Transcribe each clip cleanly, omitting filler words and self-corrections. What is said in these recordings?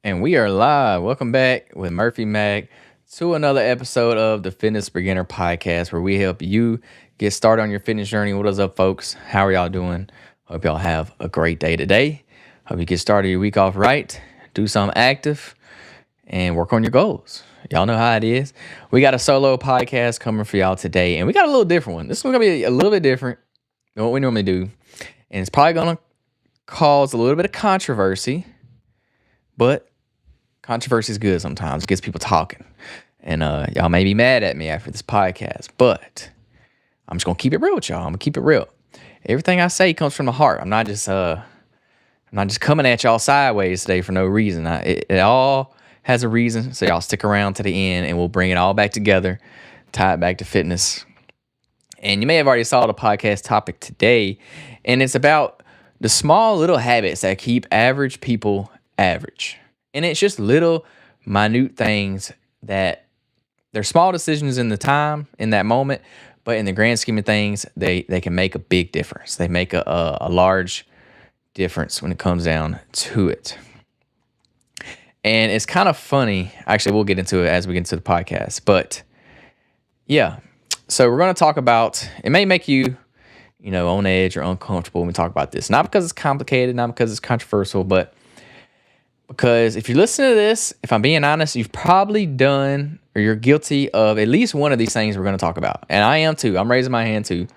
And we are live. Welcome back with Murphy Mac to another episode of the Fitness Beginner Podcast, where we help you get started on your fitness journey. What is up, folks? How are y'all doing? Hope y'all have a great day today. Hope you get started your week off right, do something active, and work on your goals. Y'all know how it is. We got a solo podcast coming for y'all today, and we got a little different one. This one's going to be a little bit different than what we normally do, and it's probably going to cause a little bit of controversy, but controversy is good sometimes. It gets people talking. And y'all may be mad at me after this podcast, but I'm just going to keep it real with y'all. I'm going to keep it real. Everything I say comes from the heart. I'm not just coming at y'all sideways today for no reason. It all has a reason, so y'all stick around to the end, and we'll bring it all back together, tie it back to fitness. And you may have already saw the podcast topic today, and it's about the small little habits that keep average people average. And it's just little minute things that they're small decisions in the time, in that moment, but in the grand scheme of things, they can make a big difference. They make a large difference when it comes down to it. And it's kind of funny. Actually, we'll get into it as we get into the podcast. But yeah, so we're going to talk about, it may make you, on edge or uncomfortable when we talk about this. Not because it's complicated, not because it's controversial, but because if you listen to this, if I'm being honest, you've probably done or you're guilty of at least one of these things we're going to talk about. And I am too. I'm raising my hand too.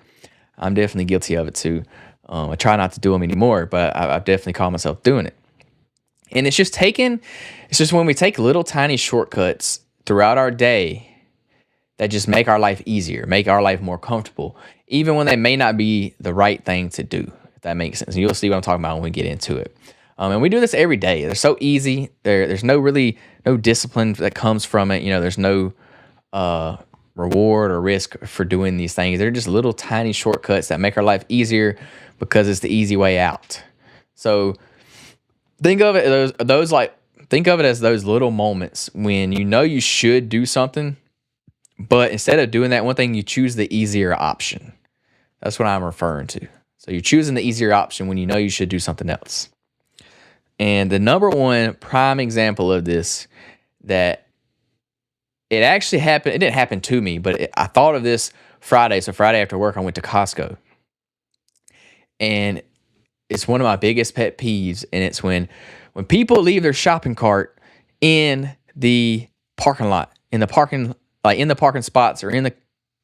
I'm definitely guilty of it too. I try not to do them anymore, but I've definitely caught myself doing it. And it's just when we take little tiny shortcuts throughout our day that just make our life easier, make our life more comfortable, even when they may not be the right thing to do, if that makes sense. And you'll see what I'm talking about when we get into it. And we do this every day. They're so easy. There's no discipline that comes from it. There's no reward or risk for doing these things. They're just little tiny shortcuts that make our life easier because it's the easy way out. So think of it as those little moments when you should do something, but instead of doing that one thing, you choose the easier option. That's what I'm referring to. So you're choosing the easier option when you should do something else. And the number one prime example of this, that it actually happened, it didn't happen to me, but I thought of this Friday. So Friday after work, I went to Costco. And it's one of my biggest pet peeves. And it's when people leave their shopping cart in the parking lot, in the parking spots or in the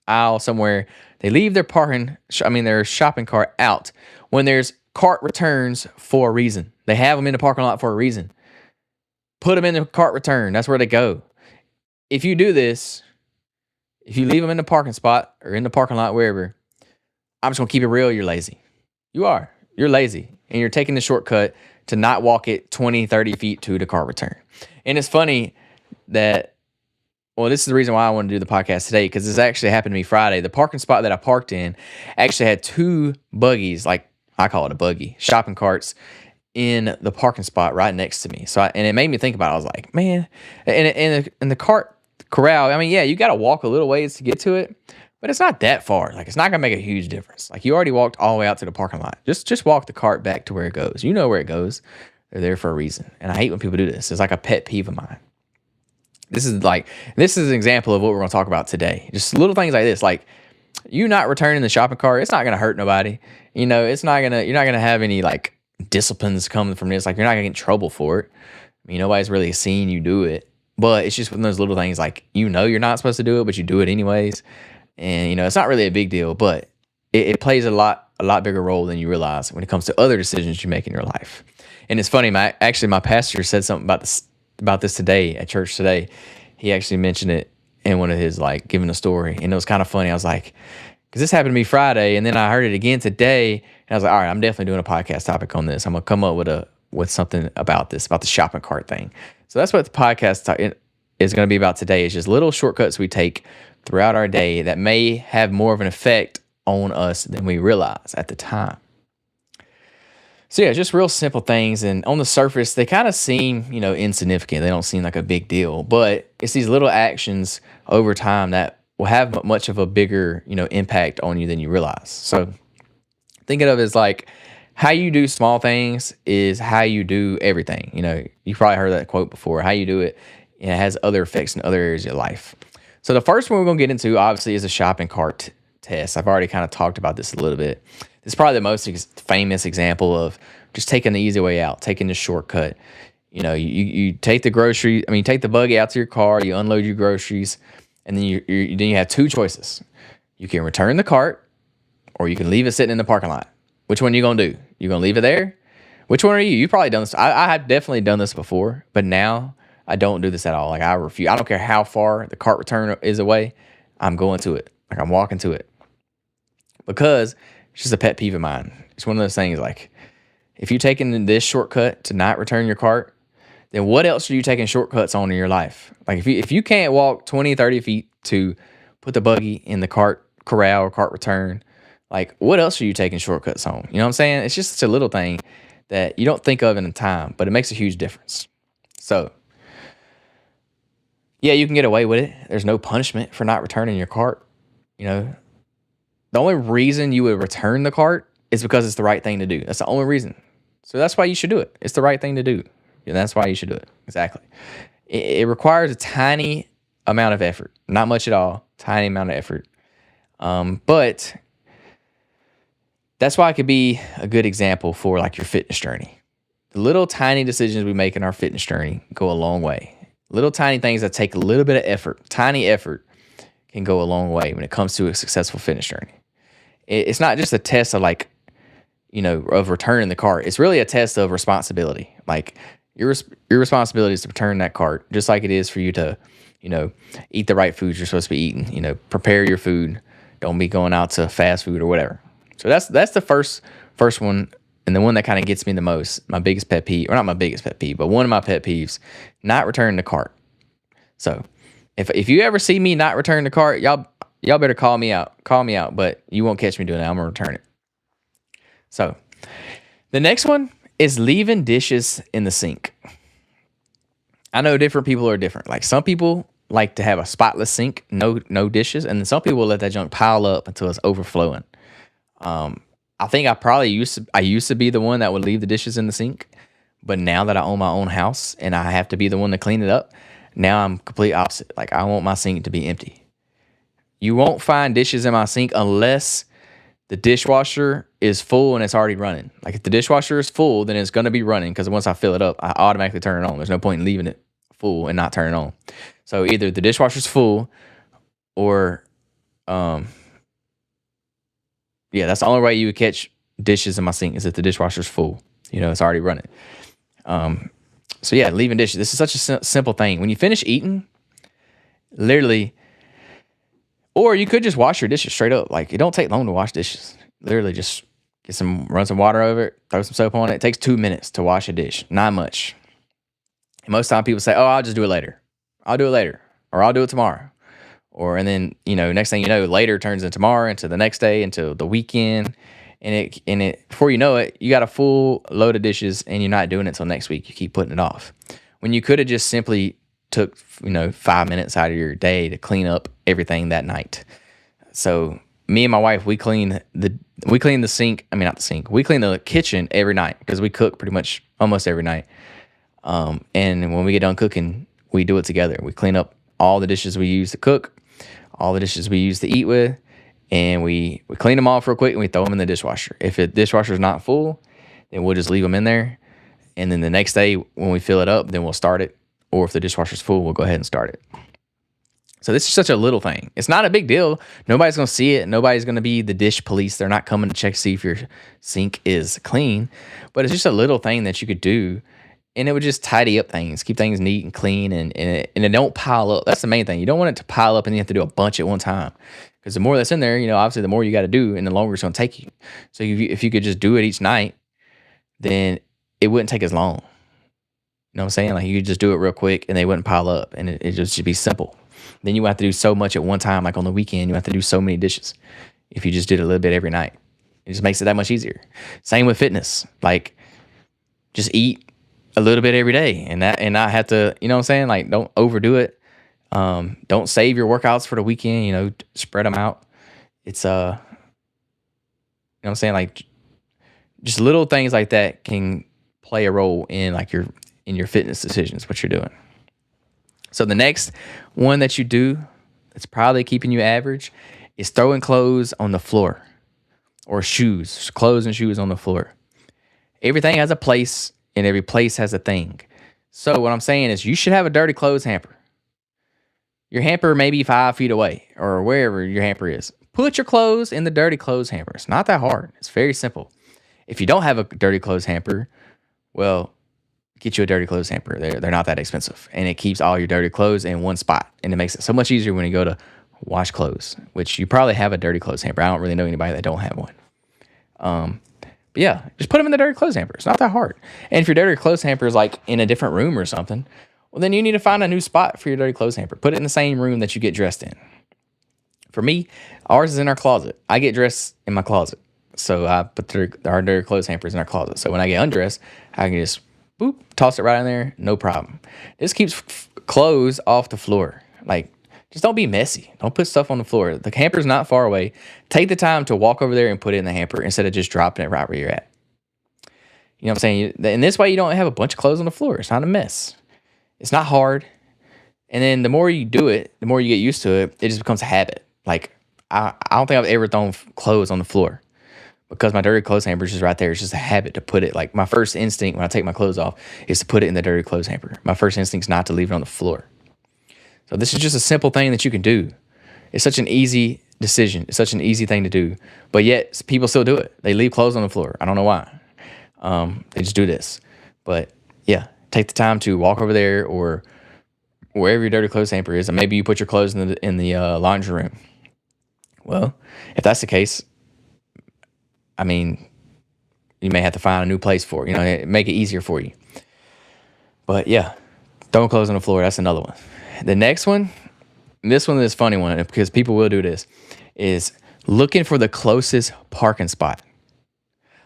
aisle somewhere, they leave their their shopping cart out when there's cart returns for a reason. They have them in the parking lot for a reason. Put them in the cart return. That's where they go. If you do this, if you leave them in the parking spot or in the parking lot, wherever, I'm just going to keep it real. You're lazy. You are. You're lazy. And you're taking the shortcut to not walk it 20, 30 feet to the cart return. And it's funny that, this is the reason why I want to do the podcast today, because this actually happened to me Friday. The parking spot that I parked in actually had two buggies, like I call it a buggy, shopping carts in the parking spot right next to me. And it made me think about it. I was like, man, and the cart corral, you got to walk a little ways to get to it, but it's not that far. Like, it's not going to make a huge difference. Like, you already walked all the way out to the parking lot. Just walk the cart back to where it goes. You know where it goes. They're there for a reason. And I hate when people do this. It's like a pet peeve of mine. This is an example of what we're going to talk about today. Just little things like this, like you not returning the shopping cart. It's not going to hurt nobody. You're not going to have any like disciplines coming from this. Like, you're not going to get in trouble for it. Nobody's really seen you do it, but it's just one of those little things, like, you're not supposed to do it, but you do it anyways. And, it's not really a big deal, but it plays a lot bigger role than you realize when it comes to other decisions you make in your life. And it's funny, my pastor said something about this today at church today. He actually mentioned it in one of his, giving a story. And it was kind of funny. I was like, because this happened to me Friday, and then I heard it again today. And I was like, all right, I'm definitely doing a podcast topic on this. I'm going to come up with something about this, about the shopping cart thing. So that's what the podcast is going to be about today. It's just little shortcuts we take throughout our day that may have more of an effect on us than we realize at the time. So yeah, just real simple things. And on the surface, they kind of seem, insignificant. They don't seem like a big deal, but it's these little actions over time that will have much of a bigger, impact on you than you realize. So think of it as like how you do small things is how you do everything. You probably heard that quote before. How you do it, it has other effects in other areas of your life. So the first one we're going to get into, obviously, is a shopping cart test. I've already kind of talked about this a little bit. This is probably the most famous example of just taking the easy way out, taking the shortcut. You take the you take the buggy out to your car, you unload your groceries, and then you have two choices. You can return the cart, or you can leave it sitting in the parking lot. Which one are you gonna do? You gonna leave it there? Which one are you? You've probably done this. I have definitely done this before, but now I don't do this at all. Like, I refuse. I don't care how far the cart return is away. I'm going to it. Like, I'm walking to it, because it's just a pet peeve of mine. It's one of those things, like, if you're taking this shortcut to not return your cart, then what else are you taking shortcuts on in your life? Like, if you can't walk 20, 30 feet to put the buggy in the cart corral or cart return, like, what else are you taking shortcuts on? You know what I'm saying? It's just such a little thing that you don't think of in the time, but it makes a huge difference. So, yeah, you can get away with it. There's no punishment for not returning your cart. The only reason you would return the cart is because it's the right thing to do. That's the only reason. So that's why you should do it. It's the right thing to do. And that's why you should do it. Exactly. It requires a tiny amount of effort. Not much at all. Tiny amount of effort. But that's why it could be a good example for, like, your fitness journey. The little tiny decisions we make in our fitness journey go a long way. Little tiny things that take a little bit of effort, tiny effort, can go a long way when it comes to a successful fitness journey. It's not just a test of, like, of returning the cart. It's really a test of responsibility. Like, your responsibility is to return that cart, just like it is for you to, eat the right foods you're supposed to be eating. Prepare your food. Don't be going out to fast food or whatever. So that's the first one, and the one that kind of gets me the most. My biggest pet peeve, or not my biggest pet peeve, but one of my pet peeves: not returning the cart. So if you ever see me not return the cart, y'all better call me out. Call me out, but you won't catch me doing that. I'm gonna return it. So the next one is leaving dishes in the sink. I know different people are different. Like, some people like to have a spotless sink, no dishes, and then some people let that junk pile up until it's overflowing. I think I used to be the one that would leave the dishes in the sink, but now that I own my own house and I have to be the one to clean it up, now I'm complete opposite. Like, I want my sink to be empty. You won't find dishes in my sink unless the dishwasher is full and it's already running. Like, if the dishwasher is full, then it's going to be running, because once I fill it up, I automatically turn it on. There's no point in leaving it full and not turning it on. So either the dishwasher's full, or that's the only way you would catch dishes in my sink, is if the dishwasher's full. It's already running. So yeah, leaving dishes. This is such a simple thing. When you finish eating, literally, or you could just wash your dishes straight up. Like, it don't take long to wash dishes. Literally, just run some water over it, throw some soap on it. It takes 2 minutes to wash a dish. Not much. And most time people say, "Oh, I'll just do it later. I'll do it later," or "I'll do it tomorrow." And then, next thing you know, later turns into tomorrow, into the next day, into the weekend. And it before you know it, you got a full load of dishes, and you're not doing it till next week. You keep putting it off. When you could have just simply took, 5 minutes out of your day to clean up everything that night. So me and my wife, we clean the sink. I mean, not the sink. We clean the kitchen every night, because we cook pretty much almost every night. And when we get done cooking, we do it together. We clean up all the dishes we use to cook, all the dishes we use to eat with, and we clean them off real quick, and we throw them in the dishwasher. If the dishwasher is not full, then we'll just leave them in there. And then the next day when we fill it up, then we'll start it. Or if the dishwasher's full, we'll go ahead and start it. So this is such a little thing. It's not a big deal. Nobody's going to see it. Nobody's going to be the dish police. They're not coming to check to see if your sink is clean. But it's just a little thing that you could do, and it would just tidy up things, keep things neat and clean, and it don't pile up. That's the main thing. You don't want it to pile up and you have to do a bunch at one time. Because the more that's in there, obviously the more you got to do, and the longer it's going to take you. So if you could just do it each night, then it wouldn't take as long. You know what I'm saying? Like, you could just do it real quick, and they wouldn't pile up, and it just should be simple. Then you have to do so much at one time. Like, on the weekend, you have to do so many dishes. If you just did a little bit every night, it just makes it that much easier. Same with fitness. Like, just eat a little bit every day, and not have to, you know what I'm saying? Like, don't overdo it. Don't save your workouts for the weekend. Spread them out. It's you know what I'm saying? Like, Just little things like that can play a role in like your fitness decisions, what you're doing. So the next one that you do that's probably keeping you average is throwing clothes on the floor or shoes, clothes and shoes on the floor. Everything has a place and every place has a thing. So what I'm saying is you should have a dirty clothes hamper. Your hamper may be 5 feet away or wherever your hamper is. Put your clothes in the dirty clothes hamper. It's not that hard. It's very simple. If you don't have a dirty clothes hamper, well, get you a dirty clothes hamper. They're not that expensive. And it keeps all your dirty clothes in one spot. And it makes it so much easier when you go to wash clothes, which you probably have a dirty clothes hamper. I don't really know anybody that don't have one. But yeah, just put them in the dirty clothes hamper. It's not that hard. And if your dirty clothes hamper is like in a different room or something, well, then you need to find a new spot for your dirty clothes hamper. Put it in the same room that you get dressed in. For me, ours is in our closet. I get dressed in my closet. So I put our dirty clothes hampers in our closet. So when I get undressed, I can just boop, toss it right in there, no problem. This keeps clothes off the floor. Like, just don't be messy. Don't put stuff on the floor. The hamper's not far away. Take the time to walk over there and put it in the hamper instead of just dropping it right where you're at. You know what I'm saying? In this way, you don't have a bunch of clothes on the floor. It's not a mess. It's not hard. And then the more you do it, the more you get used to it, it just becomes a habit. Like, I don't think I've ever thrown clothes on the floor because my dirty clothes hamper is just right there. It's just a habit to put it. Like, my first instinct when I take my clothes off is to put it in the dirty clothes hamper. My first instinct is not to leave it on the floor. So this is just a simple thing that you can do. It's such an easy decision. It's such an easy thing to do. But yet, people still do it. They leave clothes on the floor. I don't know why. They just do this. But yeah, take the time to walk over there or wherever your dirty clothes hamper is, and maybe you put your clothes in the laundry room. Well, if that's the case, I mean, you may have to find a new place for it. You know, make it easier for you. But yeah, throwing clothes on the floor, that's another one. The next one, this one is a funny one because people will do this, is looking for the closest parking spot.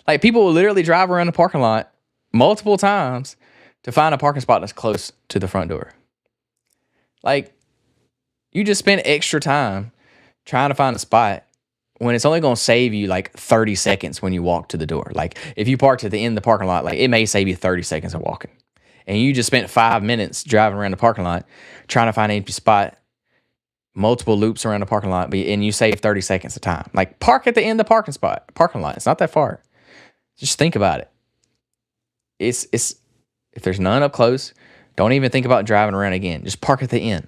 Like, people will literally drive around the parking lot multiple times to find a parking spot that's close to the front door. Like, you just spend extra time trying to find a spot when it's only going to save you like 30 seconds when you walk to the door. Like, if you parked at the end of the parking lot, like, it may save you 30 seconds of walking. And you just spent 5 minutes driving around the parking lot trying to find an empty spot, multiple loops around the parking lot, and you save 30 seconds of time. Like, park at the end of the parking lot. It's not that far. Just think about it. It's if there's none up close, don't even think about driving around again. Just park at the end.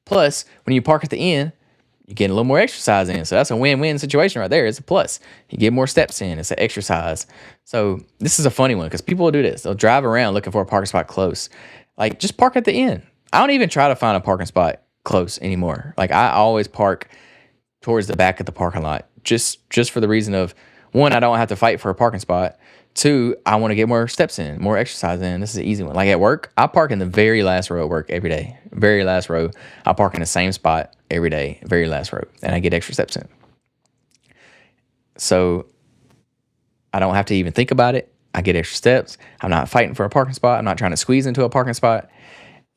Plus, when you park at the end, you get a little more exercise in. So that's a win-win situation right there. It's a plus. You get more steps in. It's an exercise. So this is a funny one because people will do this. They'll drive around looking for a parking spot close. Like, just park at the end. I don't even try to find a parking spot close anymore. Like, I always park towards the back of the parking lot just for the reason of, one, I don't have to fight for a parking spot. Two, I want to get more steps in, more exercise in. This is an easy one. Like, at work, I park in the very last row at work every day. Very last row. I park in the same spot every day, very last row, and I get extra steps in. So I don't have to even think about it. I get extra steps. I'm not fighting for a parking spot. I'm not trying to squeeze into a parking spot.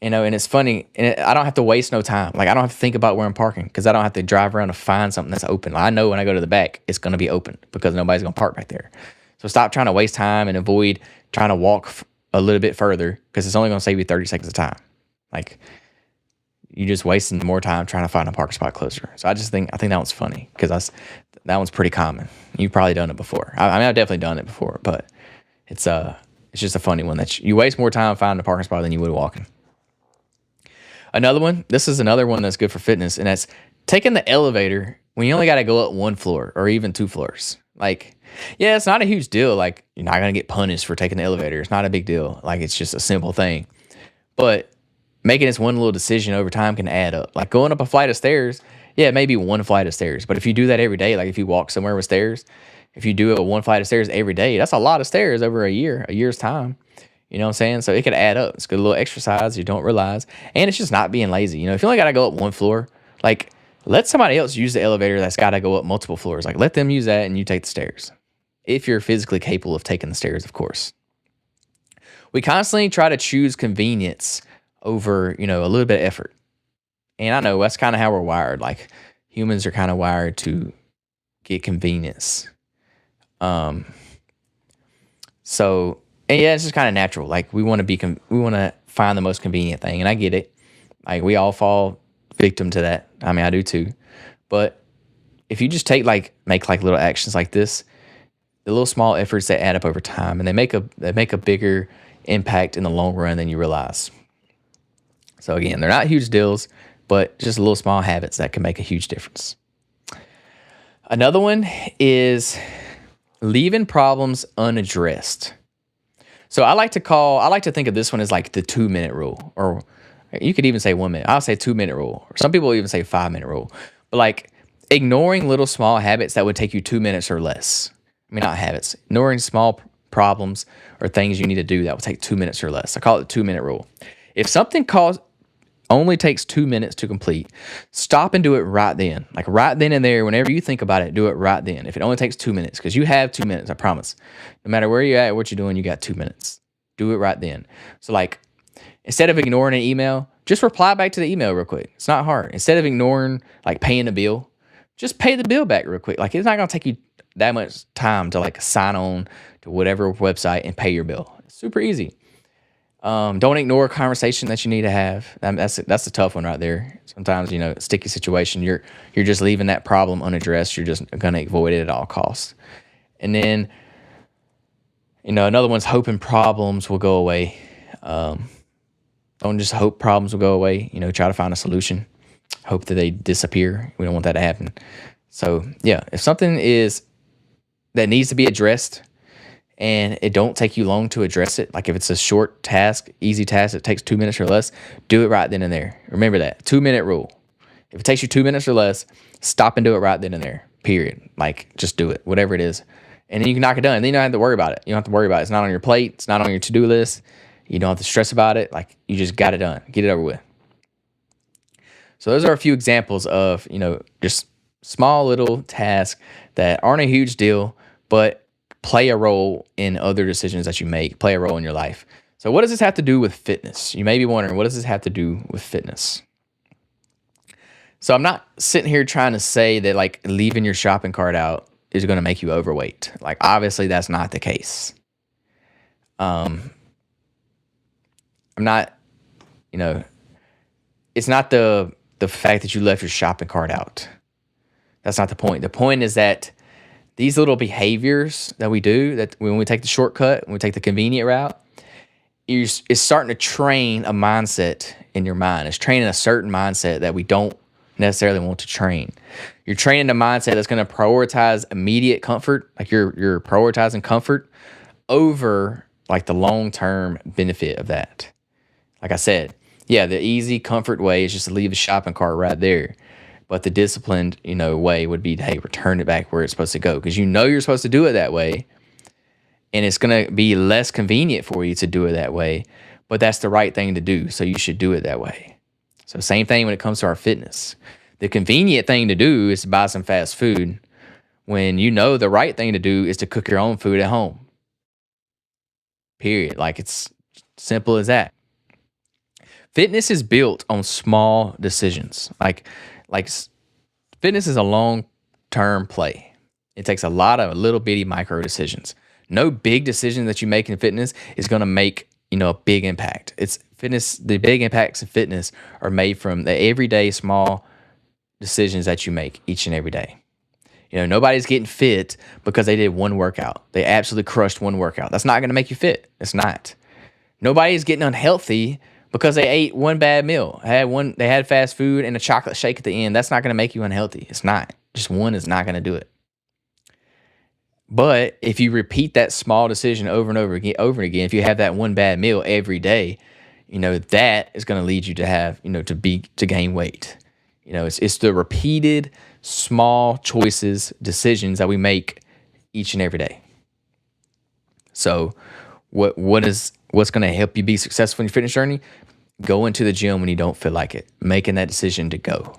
You know, and it's funny. And I don't have to waste no time. Like, I don't have to think about where I'm parking because I don't have to drive around to find something that's open. I know when I go to the back, it's going to be open because nobody's going to park back there. So stop trying to waste time and avoid trying to walk a little bit further because it's only going to save you 30 seconds of time. Like, you're just wasting more time trying to find a parking spot closer. So I think that one's funny because that one's pretty common. You've probably done it before. I mean, I've definitely done it before, but it's just a funny one that you waste more time finding a parking spot than you would walking. Another one, this is another one that's good for fitness, and that's taking the elevator when you only got to go up one floor or even 2 floors. Like, yeah, it's not a huge deal. Like, you're not going to get punished for taking the elevator. It's not a big deal. Like, it's just a simple thing. But making this one little decision over time can add up. Like, going up a flight of stairs, yeah, it may be one flight of stairs. But if you do that every day, like if you walk somewhere with stairs, if you do one flight of stairs every day, that's a lot of stairs over a year's time. You know what I'm saying? So it could add up. It's a good little exercise you don't realize. And it's just not being lazy. You know, if you only got to go up one floor, like, let somebody else use the elevator that's got to go up multiple floors. Like, let them use that and you take the stairs. If you're physically capable of taking the stairs, of course. We constantly try to choose convenience over, you know, a little bit of effort. And I know that's kind of how we're wired. Like, humans are kind of wired to get convenience. So, and yeah, it's just kind of natural. Like we want to we want to find the most convenient thing, and I get it. Like we all fall victim to that. I mean, I do too. But if you just make like little actions like this, the little small efforts that add up over time, and they make a bigger impact in the long run than you realize. So again, they're not huge deals, but just little small habits that can make a huge difference. Another one is leaving problems unaddressed. So I like to think of this one as like the 2 minute rule, or you could even say 1 minute. I'll say 2 minute rule. Or some people even say 5 minute rule. But like ignoring little small habits that would take you 2 minutes or less. I mean, not habits, ignoring small problems or things you need to do that will take 2 minutes or less. I call it the 2 minute rule. If something only takes 2 minutes to complete, stop and do it right then. Like right then and there, whenever you think about it, do it right then. If it only takes 2 minutes, because you have 2 minutes, I promise. No matter where you're at, what you're doing, you got 2 minutes. Do it right then. So like, instead of ignoring an email, just reply back to the email real quick. It's not hard. Instead of ignoring like paying a bill, just pay the bill back real quick. Like it's not gonna take you that much time to like sign on to whatever website and pay your bill. It's super easy. Don't ignore a conversation that you need to have. That's a tough one right there. Sometimes, sticky situation. You're just leaving that problem unaddressed. You're just gonna avoid it at all costs. And then, another one's hoping problems will go away. Don't just hope problems will go away. Try to find a solution. Hope that they disappear. We don't want that to happen. So yeah, if something is that needs to be addressed, and it don't take you long to address it, like if it's a short task, easy task that takes 2 minutes or less, do it right then and there. Remember that 2 minute rule. If it takes you 2 minutes or less, stop and do it right then and there. Period. Like just do it, whatever it is, and then you can knock it done. And then you don't have to worry about it. You don't have to worry about it. It's not on your plate. It's not on your to-do list. You don't have to stress about it. Like you just got it done. Get it over with. So those are a few examples of just small little tasks that aren't a huge deal, but play a role in other decisions that you make, play a role in your life. So what does this have to do with fitness? You may be wondering, what does this have to do with fitness? So I'm not sitting here trying to say that like leaving your shopping cart out is going to make you overweight. Like obviously that's not the case. I'm not, it's not the fact that you left your shopping cart out. That's not the point. The point is that these little behaviors that we do, that when we take the shortcut, when we take the convenient route, it's starting to train a mindset in your mind. It's training a certain mindset that we don't necessarily want to train. You're training a mindset that's going to prioritize immediate comfort, like you're prioritizing comfort over like the long-term benefit of that. Like I said, yeah, the easy comfort way is just to leave the shopping cart right there. But the disciplined, way would be, hey, return it back where it's supposed to go. Because you're supposed to do it that way. And it's going to be less convenient for you to do it that way. But that's the right thing to do. So you should do it that way. So same thing when it comes to our fitness. The convenient thing to do is to buy some fast food when the right thing to do is to cook your own food at home. Period. Like it's simple as that. Fitness is built on small decisions. Like fitness is a long-term play. It takes a lot of little bitty micro decisions. No big decision that you make in fitness is going to make, a big impact. The big impacts of fitness are made from the everyday small decisions that you make each and every day. Nobody's getting fit because they did one workout. They absolutely crushed one workout. That's not going to make you fit. It's not. Nobody's getting unhealthy because they ate one bad meal. They had fast food and a chocolate shake at the end. That's not going to make you unhealthy. It's not. Just one is not going to do it. But if you repeat that small decision over and over again, if you have that one bad meal every day, that is going to lead you to have, to gain weight. It's the repeated small choices, decisions that we make each and every day. So what's going to help you be successful in your fitness journey? Going to the gym when you don't feel like it, making that decision to go.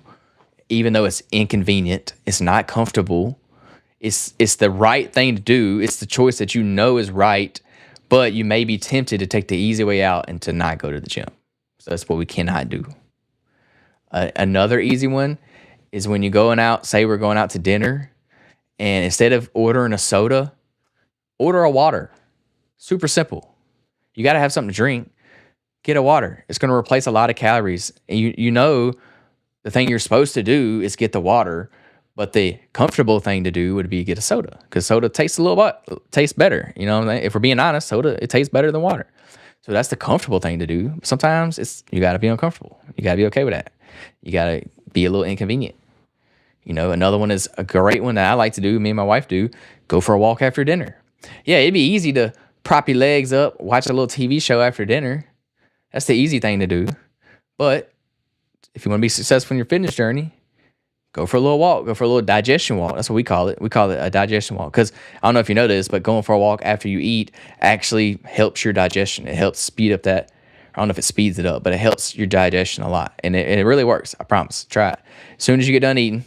Even though it's inconvenient, it's not comfortable, it's the right thing to do. It's the choice that is right, but you may be tempted to take the easy way out and to not go to the gym. So that's what we cannot do. Another easy one is when you're going out, say we're going out to dinner, and instead of ordering a soda, order a water. Super simple. You got to have something to drink. Get a water. It's going to replace a lot of calories. And you know the thing you're supposed to do is get the water, but the comfortable thing to do would be get a soda because soda tastes a little bit tastes better. You know what I'm saying? If we're being honest, soda it tastes better than water. So that's the comfortable thing to do. Sometimes you got to be uncomfortable. You got to be okay with that. You got to be a little inconvenient. Another one is a great one that I like to do. Me and my wife do. Go for a walk after dinner. Yeah, it'd be easy to prop your legs up, watch a little TV show after dinner. That's the easy thing to do. But if you want to be successful in your fitness journey, go for a little walk. Go for a little digestion walk. That's what we call it. We call it a digestion walk. Because I don't know if you know this, but going for a walk after you eat actually helps your digestion. It helps speed up that. I don't know if it speeds it up, but it helps your digestion a lot. And it really works. I promise. Try it. As soon as you get done eating,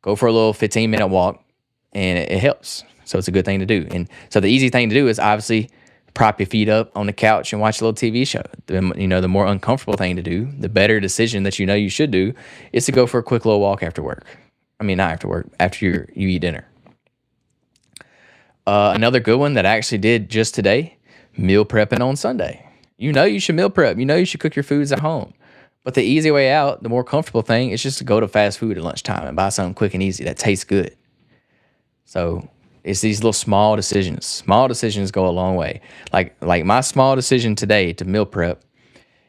go for a little 15-minute walk, and it helps. So it's a good thing to do. And so the easy thing to do is obviously prop your feet up on the couch and watch a little TV show. The more uncomfortable thing to do, the better decision that you should do is to go for a quick little walk after work. I mean, not after work, after you eat dinner. Another good one that I actually did just today, meal prepping on Sunday. You should meal prep. You should cook your foods at home. But the easy way out, the more comfortable thing is just to go to fast food at lunchtime and buy something quick and easy that tastes good. So it's these little small decisions. Small decisions go a long way. Like my small decision today to meal prep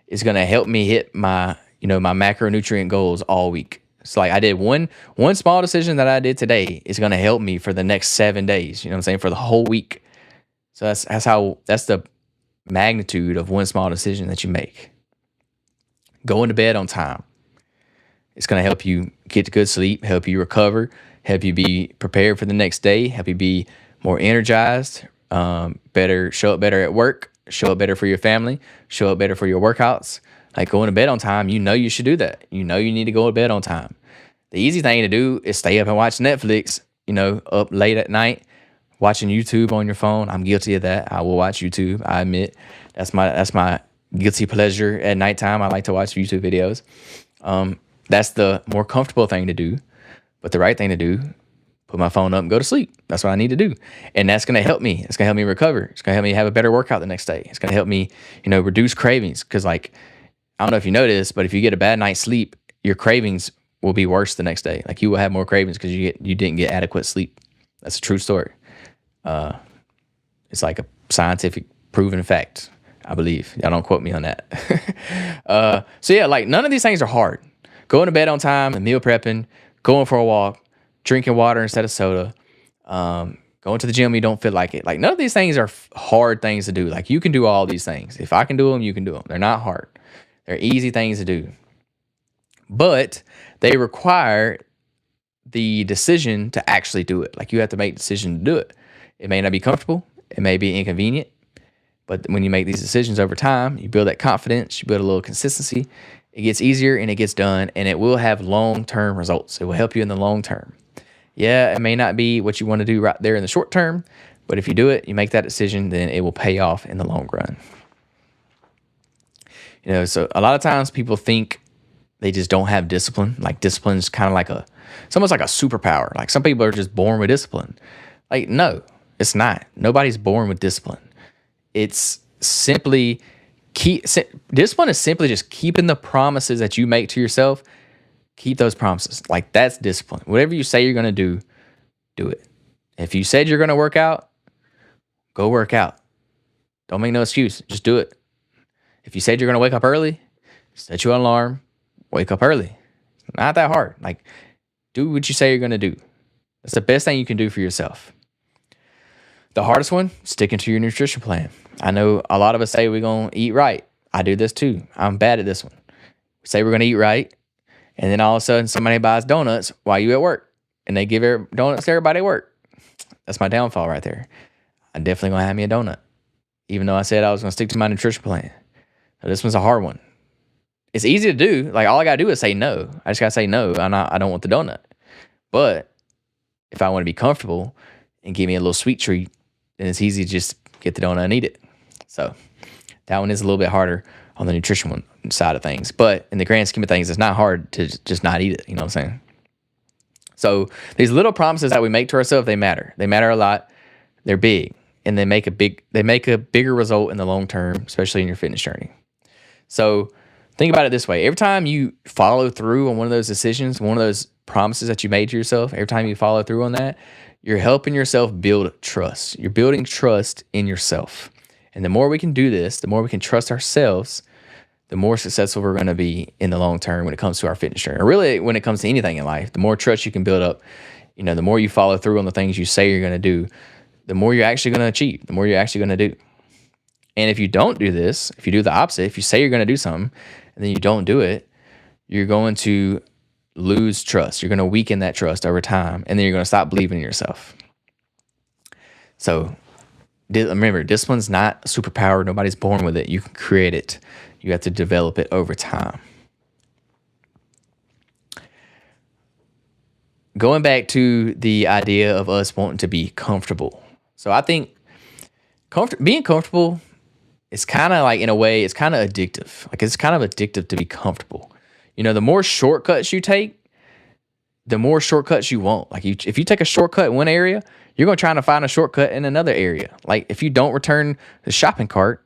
is going to help me hit my macronutrient goals all week. So like I did one small decision that I did today is going to help me for the next 7 days. You know what I'm saying? For the whole week. So that's the magnitude of one small decision that you make. Going to bed on time. It's going to help you get good sleep, help you recover, help you be prepared for the next day, help you be more energized, show up better at work, show up better for your family, show up better for your workouts. Like going to bed on time, you should do that. You need to go to bed on time. The easy thing to do is stay up and watch Netflix, up late at night, watching YouTube on your phone. I'm guilty of that. I will watch YouTube. I admit that's my guilty pleasure at nighttime. I like to watch YouTube videos. That's the more comfortable thing to do. But the right thing to do, put my phone up and go to sleep. That's what I need to do. And that's going to help me. It's going to help me recover. It's going to help me have a better workout the next day. It's going to help me, reduce cravings. Because I don't know if you know this, but if you get a bad night's sleep, your cravings will be worse the next day. Like you will have more cravings because you didn't get adequate sleep. That's a true story. It's like a scientific proven fact, I believe. Y'all don't quote me on that. So yeah, like none of these things are hard. Going to bed on time and meal prepping, going for a walk, drinking water instead of soda, going to the gym when you don't feel like it. Like none of these things are hard things to do. Like you can do all these things. If I can do them, you can do them. They're not hard. They're easy things to do. But they require the decision to actually do it. Like you have to make the decision to do it. It may not be comfortable. It may be inconvenient. But when you make these decisions over time, you build that confidence, you build a little consistency. It gets easier and it gets done, and it will have long-term results. It will help you in the long term. Yeah, it may not be what you want to do right there in the short term, but if you do it, you make that decision, then it will pay off in the long run. So a lot of times people think they just don't have discipline. Like discipline is kind of it's almost like a superpower. Like some people are just born with discipline. Like, no, it's not. Nobody's born with discipline. It's simply discipline is simply just keeping the promises that you make to yourself. Keep those promises. Like that's discipline. Whatever you say you're going to do, do it. If you said you're going to work out, go work out. Don't make no excuse. Just do it. If you said you're going to wake up early, set your alarm, wake up early. Not that hard. Like do what you say you're going to do. That's the best thing you can do for yourself. The hardest one, sticking to your nutrition plan. I know a lot of us say we're going to eat right. I do this too. I'm bad at this one. We say we're going to eat right, and then all of a sudden somebody buys donuts while you at work, and they give donuts to everybody at work. That's my downfall right there. I'm definitely going to have me a donut, even though I said I was going to stick to my nutrition plan. So this one's a hard one. It's easy to do. Like all I got to do is say no. I just got to say no. I don't want the donut. But if I want to be comfortable and give me a little sweet treat, then it's easy to just get the donut and eat it. So that one is a little bit harder on the nutrition side of things. But in the grand scheme of things, it's not hard to just not eat it. You know what I'm saying? So these little promises that we make to ourselves, they matter. They matter a lot. They're big. and they make a bigger result in the long term, especially in your fitness journey. So think about it this way. Every time you follow through on one of those decisions, one of those promises that you made to yourself, every time you follow through on that, you're helping yourself build trust. You're building trust in yourself. And the more we can do this, the more we can trust ourselves, the more successful we're going to be in the long term when it comes to our fitness journey. Or really, when it comes to anything in life, the more trust you can build up, the more you follow through on the things you say you're going to do, the more you're actually going to achieve, the more you're actually going to do. And if you don't do this, if you do the opposite, if you say you're going to do something and then you don't do it, you're going to lose trust. You're going to weaken that trust over time, and then you're going to stop believing in yourself. So remember, discipline's not a superpower. Nobody's born with it. You can create it. You have to develop it over time. Going back to the idea of us wanting to be comfortable. So I think being comfortable is kind of like, in a way, it's kind of addictive. Like, it's kind of addictive to be comfortable. The more shortcuts you take, the more shortcuts you want. Like, if you take a shortcut in one area, you're going to try to find a shortcut in another area. Like, if you don't return the shopping cart,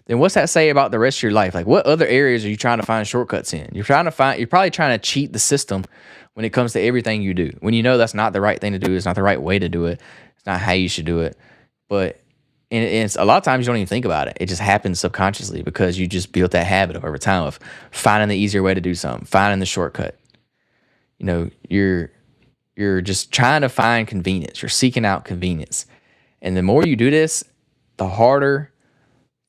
then what's that say about the rest of your life? Like, what other areas are you trying to find shortcuts in? You're probably trying to cheat the system when it comes to everything you do. When you know that's not the right thing to do, it's not the right way to do it, it's not how you should do it. But it's a lot of times you don't even think about it. It just happens subconsciously because you just built that habit over time of finding the easier way to do something, finding the shortcut. You're just trying to find convenience. You're seeking out convenience. And the more you do this, the harder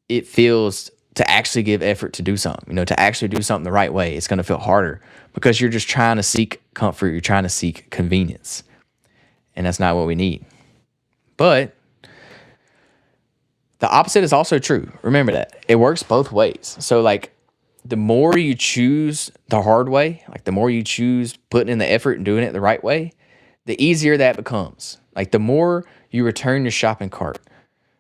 it feels to actually give effort to do something, to actually do something the right way. It's going to feel harder because you're just trying to seek comfort. You're trying to seek convenience. And that's not what we need. But the opposite is also true. Remember that. It works both ways. So, like, the more you choose the hard way, like the more you choose putting in the effort and doing it the right way, the easier that becomes. Like, the more you return your shopping cart,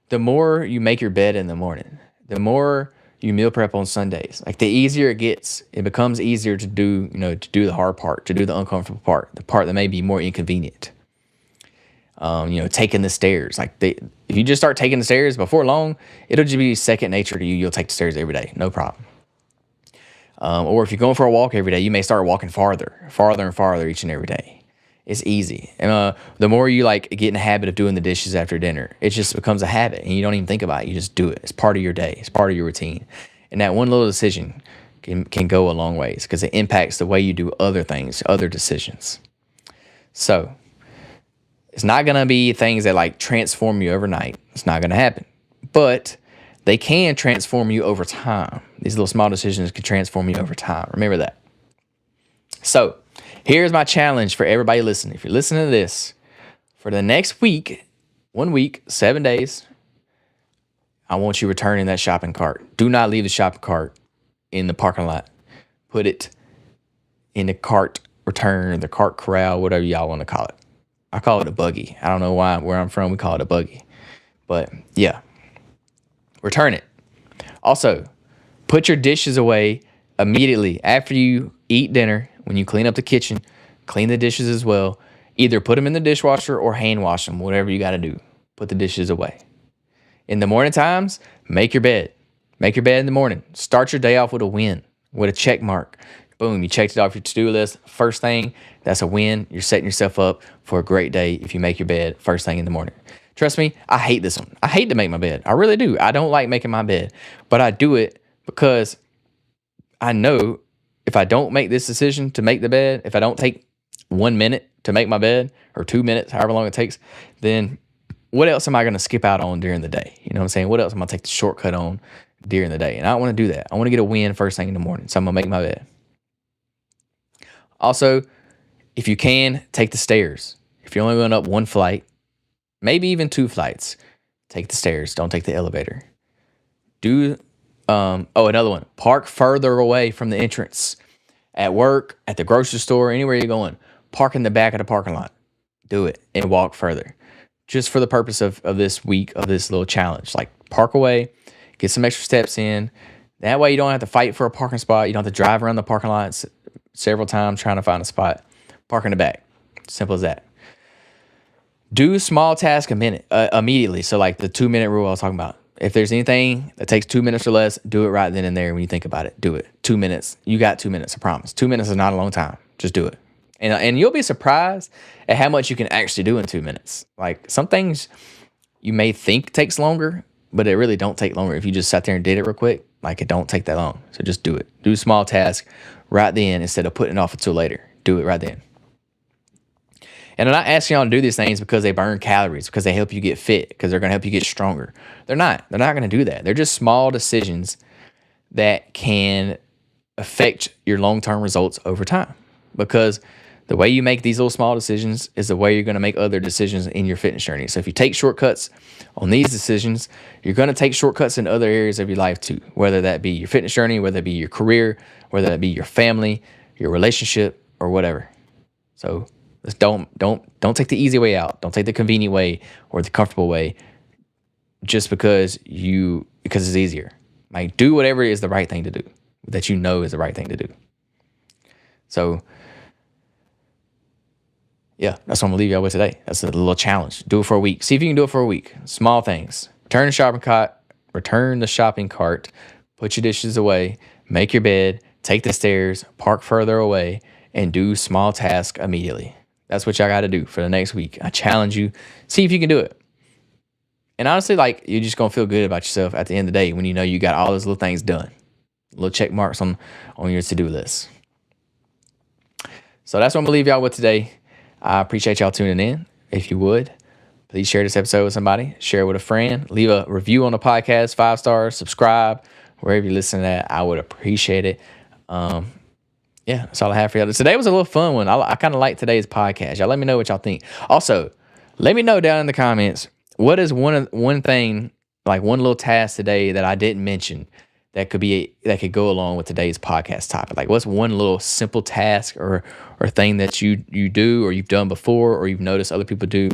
the more you make your bed in the morning, the more you meal prep on Sundays, like the easier it gets. It becomes easier to do, to do the hard part, to do the uncomfortable part, the part that may be more inconvenient. Taking the stairs. Like, if you just start taking the stairs, before long, it'll just be second nature to you. You'll take the stairs every day, no problem. Or if you're going for a walk every day, you may start walking farther and farther each and every day. It's easy. And the more you get in the habit of doing the dishes after dinner, it just becomes a habit and you don't even think about it. You just do it. It's part of your day. It's part of your routine. And that one little decision can go a long ways because it impacts the way you do other things, other decisions. So it's not going to be things that transform you overnight. It's not going to happen. But they can transform you over time. These little small decisions can transform you over time. Remember that. So here's my challenge for everybody listening. If you're listening to this, for the next week, 1 week, 7 days, I want you returning that shopping cart. Do not leave the shopping cart in the parking lot. Put it in the cart return, the cart corral, whatever y'all want to call it. I call it a buggy. I don't know why, where I'm from, we call it a buggy. But yeah, return it. Also, put your dishes away immediately after you eat dinner. When you clean up the kitchen, clean the dishes as well. Either put them in the dishwasher or hand wash them, whatever you got to do. Put the dishes away. In the morning times, make your bed. Make your bed in the morning. Start your day off with a win, with a check mark. Boom, you checked it off your to-do list. First thing, that's a win. You're setting yourself up for a great day if you make your bed first thing in the morning. Trust me, I hate this one. I hate to make my bed. I really do. I don't like making my bed. But I do it because I know if I don't make this decision to make the bed, if I don't take 1 minute to make my bed, or 2 minutes, however long it takes, then what else am I going to skip out on during the day? You know what I'm saying? What else am I going to take the shortcut on during the day? And I don't want to do that. I want to get a win first thing in the morning. So I'm going to make my bed. Also, if you can, take the stairs. If you're only going up one flight, maybe even 2 flights, take the stairs. Don't take the elevator. Another one. Park further away from the entrance. At work, at the grocery store, anywhere you're going. Park in the back of the parking lot. Do it and walk further. Just for the purpose of this week, of this little challenge. Park away, get some extra steps in. That way you don't have to fight for a parking spot. You don't have to drive around the parking lot several times trying to find a spot. Park in the back. Simple as that. Do small tasks a minute immediately. So like the 2 minute rule I was talking about. If there's anything that takes 2 minutes or less, do it right then and there. When you think about it, do it. 2 minutes. You got 2 minutes. I promise. 2 minutes is not a long time. Just do it. And you'll be surprised at how much you can actually do in 2 minutes. Like some things you may think takes longer, but it really don't take longer if you just sat there and did it real quick. Like it don't take that long. So just do it. Do small tasks right then instead of putting it off until later. Do it right then. And I'm not asking y'all to do these things because they burn calories, because they help you get fit, because they're going to help you get stronger. They're not. They're not going to do that. They're just small decisions that can affect your long-term results over time. Because the way you make these little small decisions is the way you're going to make other decisions in your fitness journey. So if you take shortcuts on these decisions, you're going to take shortcuts in other areas of your life too, whether that be your fitness journey, whether it be your career, whether that be your family, your relationship, or whatever. So don't take the easy way out. Don't take the convenient way or the comfortable way just because it's easier. Like do whatever is the right thing to do, that you know is the right thing to do. So yeah, that's what I'm gonna leave y'all with today. That's a little challenge. Do it for a week. See if you can do it for a week. Small things. Return the shopping cart, put your dishes away, make your bed, take the stairs, park further away, and do small tasks immediately. That's what y'all got to do for the next week. I challenge you. See if you can do it. And honestly, like you're just gonna feel good about yourself at the end of the day when you know you got all those little things done, little check marks on your to-do list. So that's what I'm gonna leave y'all with today. I appreciate y'all tuning in. If you would, please share this episode with somebody. Share it with a friend. Leave a review on the podcast, 5 stars. Subscribe wherever you listen to that. I would appreciate it. Yeah, that's all I have for y'all. Today was a little fun one. I kind of like today's podcast. Y'all let me know what y'all think. Also, let me know down in the comments, what is one thing, like one little task today that I didn't mention that could go along with today's podcast topic? Like what's one little simple task or thing that you do or you've done before or you've noticed other people do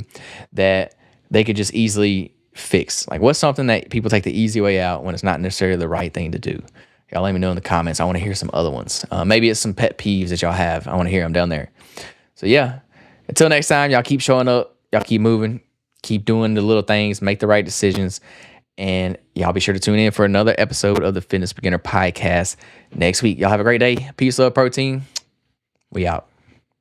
that they could just easily fix? Like what's something that people take the easy way out when it's not necessarily the right thing to do? Y'all let me know in the comments. I want to hear some other ones. Maybe it's some pet peeves that y'all have. I want to hear them down there. So yeah, until next time, y'all keep showing up. Y'all keep moving. Keep doing the little things. Make the right decisions. And y'all be sure to tune in for another episode of the Fitness Beginner Podcast next week. Y'all have a great day. Peace, love, protein. We out.